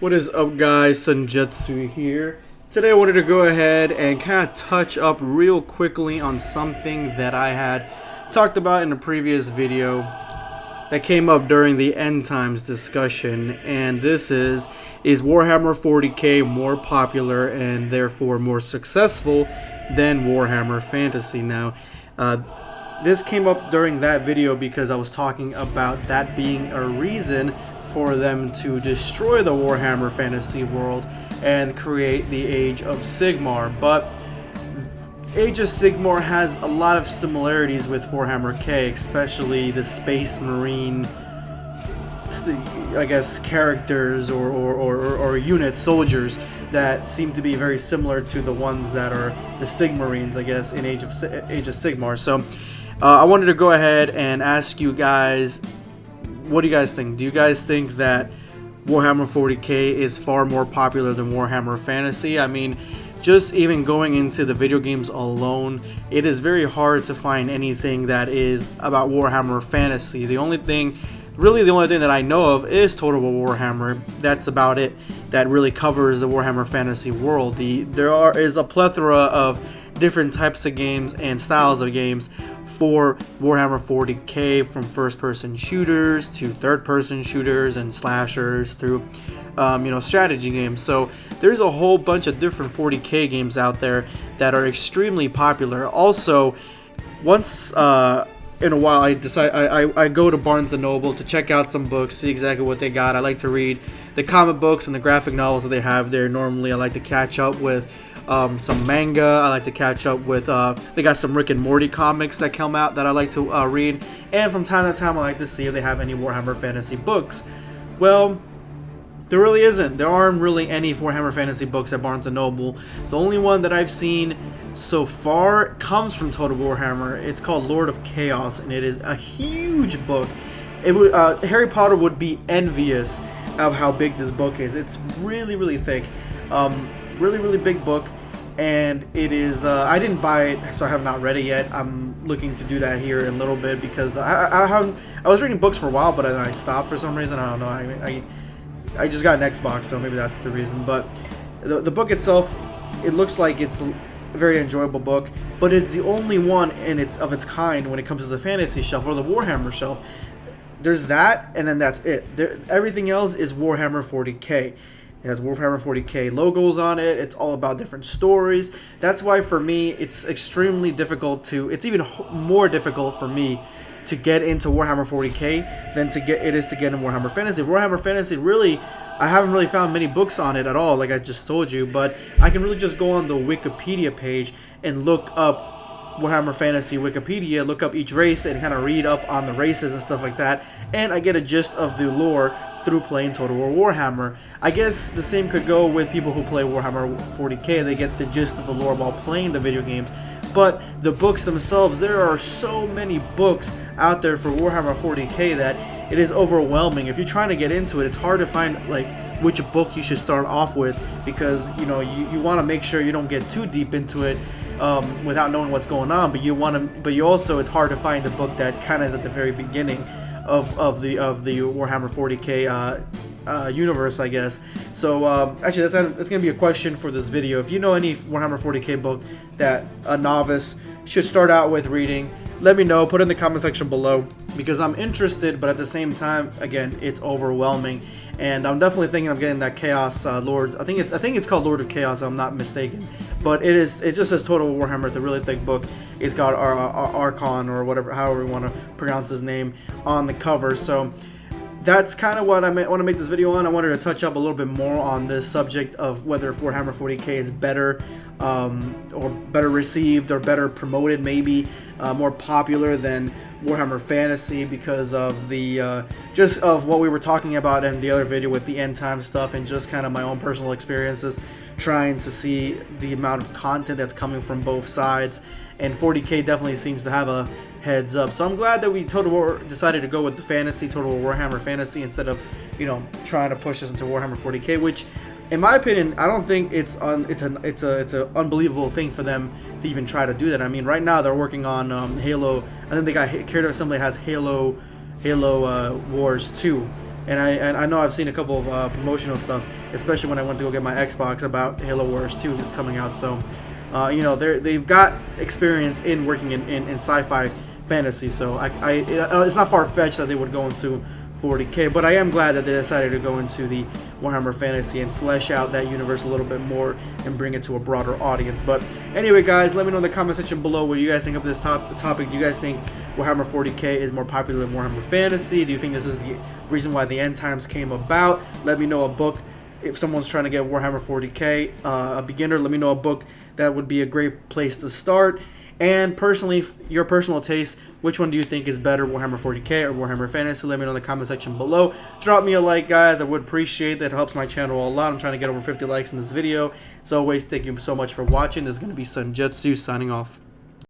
What is up, guys? Sanjetsu here. Today I wanted to go ahead and kind of touch up real quickly on something that I had talked about in a previous video that came up during the end times discussion, and this is Warhammer 40k more popular and therefore more successful than Warhammer Fantasy? Now, this came up during that video because I was talking about that being a reason for them to destroy the Warhammer Fantasy world and create the Age of Sigmar. But Age of Sigmar has a lot of similarities with Warhammer K, especially the Space Marine, I guess, characters or units, soldiers that seem to be very similar to the ones that are the Sigmarines, I guess, in Age of Sigmar. So I wanted to go ahead and ask you guys, what do you guys think? Do you guys think that Warhammer 40k is far more popular than Warhammer Fantasy? I mean, just even going into the video games alone, it is very hard to find anything that is about Warhammer Fantasy. The only thing that I know of is Total War Warhammer. That's about it. That really covers the Warhammer Fantasy world. There is a plethora of different types of games and styles of games for Warhammer 40k, from first-person shooters to third-person shooters and slashers through, strategy games. So there's a whole bunch of different 40k games out there that are extremely popular. Also, once in a while, I go to Barnes & Noble to check out some books, see exactly what they got. I like to read the comic books and the graphic novels that they have there. Normally, I like to catch up with some manga. I like to catch up with, they got some Rick and Morty comics that come out that I like to read. And from time to time, I like to see if they have any Warhammer Fantasy books. Well, there really isn't. There aren't really any Warhammer Fantasy books at Barnes & Noble. The only one that I've seen so far comes from Total Warhammer. It's called Lord of Chaos, and it is a huge book. Harry Potter would be envious of how big this book is. It's really, really thick. Really big book, and it is I didn't buy it, so I have not read it yet. I'm looking to do that here in a little bit because I was reading books for a while, but then I stopped for some reason. I don't know. I just got an Xbox, so maybe that's the reason. But the book itself, it looks like it's a very enjoyable book, but it's the only one of its kind when it comes to the fantasy shelf or the Warhammer shelf. There's that, and then that's it. Everything else is Warhammer 40k. It has Warhammer 40k logos on it. It's all about different stories. That's why for me, it's extremely difficult it's even more difficult for me to get into Warhammer 40k than it is to get in Warhammer Fantasy. Warhammer Fantasy, really, I haven't really found many books on it at all, like I just told you, but I can really just go on the Wikipedia page and look up Warhammer Fantasy Wikipedia, look up each race and kind of read up on the races and stuff like that, and I get a gist of the lore through playing Total War Warhammer. I guess the same could go with people who play Warhammer 40k. They get the gist of the lore while playing the video games. But the books themselves, there are so many books out there for Warhammer 40k that it is overwhelming. If you're trying to get into it, it's hard to find which book you should start off with, because you want to make sure you don't get too deep into it without knowing what's going on. But it's hard to find a book that kind of is at the very beginning of the Warhammer 40k universe, I guess. So actually, that's gonna be a question for this video. If you know any Warhammer 40k book that a novice should start out with reading, let me know. Put it in the comment section below, because I'm interested, but at the same time, again, it's overwhelming. And I'm definitely thinking of getting that Chaos Lords. I think it's called Lord of Chaos, if I'm not mistaken. But it just says Total Warhammer. It's a really thick book. It's got Archon, or whatever, however you want to pronounce his name, on the cover. So that's kind of what I want to make this video on. I wanted to touch up a little bit more on this subject of whether Warhammer 40k is better, or better received, or better promoted, maybe more popular than Warhammer Fantasy, because of the just of what we were talking about in the other video with the end time stuff, and just kind of my own personal experiences trying to see the amount of content that's coming from both sides. And 40k definitely seems to have a heads up. So I'm glad that we decided to go with the fantasy, Total Warhammer Fantasy, instead of trying to push us into Warhammer 40k, which in my opinion, I don't think it's an unbelievable thing for them to even try to do that. I mean, right now they're working on Halo. I think they got Creative Assembly has Halo Wars 2, and I know I've seen a couple of promotional stuff, especially when I went to go get my Xbox, about Halo Wars 2 that's coming out. So, you know, they've got experience in working in sci-fi fantasy. So it's not far-fetched that they would go into 40K, but I am glad that they decided to go into the Warhammer Fantasy and flesh out that universe a little bit more and bring it to a broader audience. But anyway, guys, let me know in the comment section below what you guys think of this topic. Do you guys think Warhammer 40K is more popular than Warhammer Fantasy? Do you think this is the reason why the end times came about? Let me know a book. If someone's trying to get Warhammer 40K, a beginner, let me know a book that would be a great place to start. And personally, your personal taste, which one do you think is better, Warhammer 40K or Warhammer Fantasy? Let me know in the comment section below. Drop me a like, guys. I would appreciate that. It helps my channel a lot. I'm trying to get over 50 likes in this video. As always, thank you so much for watching. This is going to be Sunjutsu signing off.